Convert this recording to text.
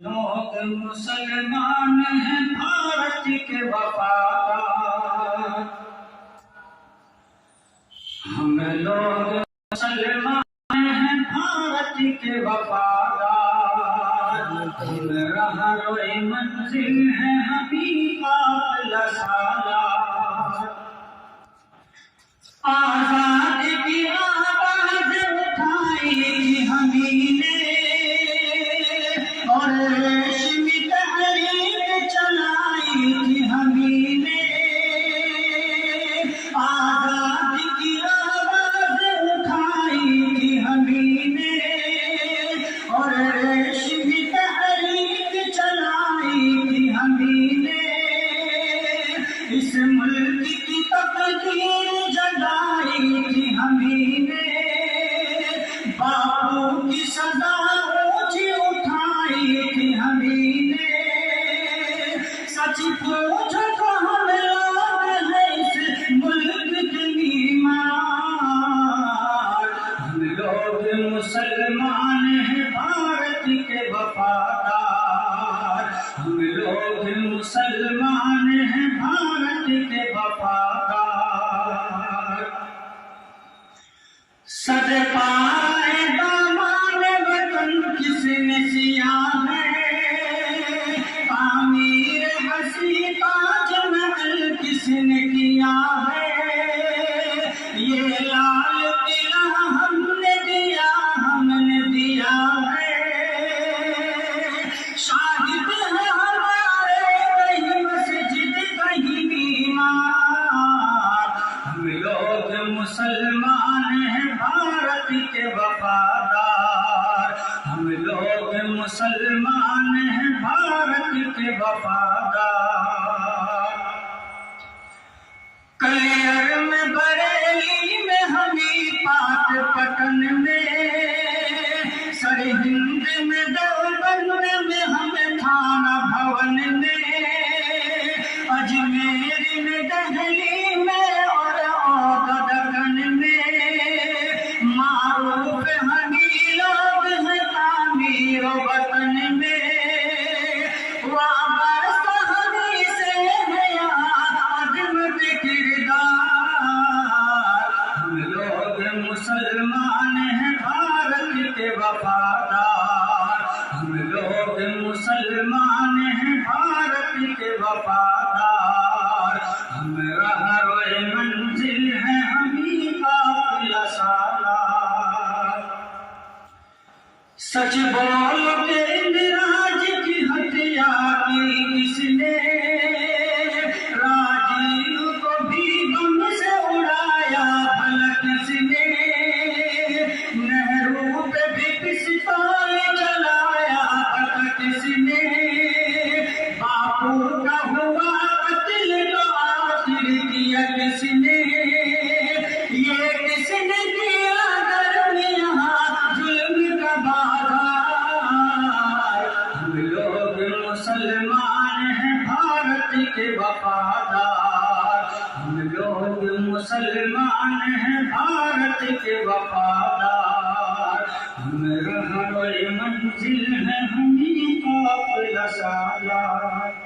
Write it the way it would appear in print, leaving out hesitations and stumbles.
لوگ مسلمان ہیں بھارت کے وفادار، ہم لوگ مسلمان ہیں بھارت کے وفادار، ہم راہروئے منزل ہیں ہمیں قافلہ سالار، آزادی کی آواز اٹھائی تھی ہمیں نے اور ریشمی تحریک چلائی تھی ہمیں نے، آزادی کی آواز اٹھائی تھی ہمیں نے اور ریشمی تحریک چلائی تھی ہمیں نے، اس ملک کی تقدیر جگائی تھی ہمیں نے، باپو کی صدا اونچی اٹھائی تھی ہمیں نے، سچ پوچھو تو ہم لوگ ہیں اس ملک کے بیمار، ہم لوگ مسلمان ہیں بھارت کے وفادار، ہم لوگ مسلمان ہیں بھارت کے وفادار، صدقہ ہے دامان وطن کس نے سیا ہے، تعمیر حسین تاج محل کس نے کیا ہے، یہ لال قلعہ ہم نے دیا ہے، شاہد ہے ہمارے کہیں مسجد کہیں بیمار، ہم لوگ مسلمان ہیں بھارت کے وفادار، ہم لوگ مسلمان ہیں بھارت کے وفادار، کلیئر میں بریلی میں ہمیں پاک پٹن میں، سرہند میں دیوبند میں ہمیں تھانہ بھون میں، اجمیر میں دہلی میں اور دکن میں، معروف ہمیں لوگ ہیں تعمیر وطن میں، وابستہ ہمیں سے ہے عظمت کردار، ہم لوگ مسلمان ہیں بھارت کے وفادار، ہم لوگ مسلمان ہیں بھارت کے وفادار، ہم راہروئے منزل ہیں ہمیں قافلہ سالار، سچ بول کے اندراج کی ہتھیا کی کس نے، راجیو کو بھی بم سے اڑایا بھلا کس نے، نہرو پہ بھی پستول چلایا بھلا کس نے، باپو کا ہوا قتل تو آخر کیا کس نے، یہ کس نے کیا درمیاں ظلم کا بازار، ہم لوگ مسلمان ہیں بھارت کے وفادار، ہم لوگ مسلمان ہیں بھارت کے وفادار، ہم راہروئے منزل ہیں ہمیں قافلہ سالار۔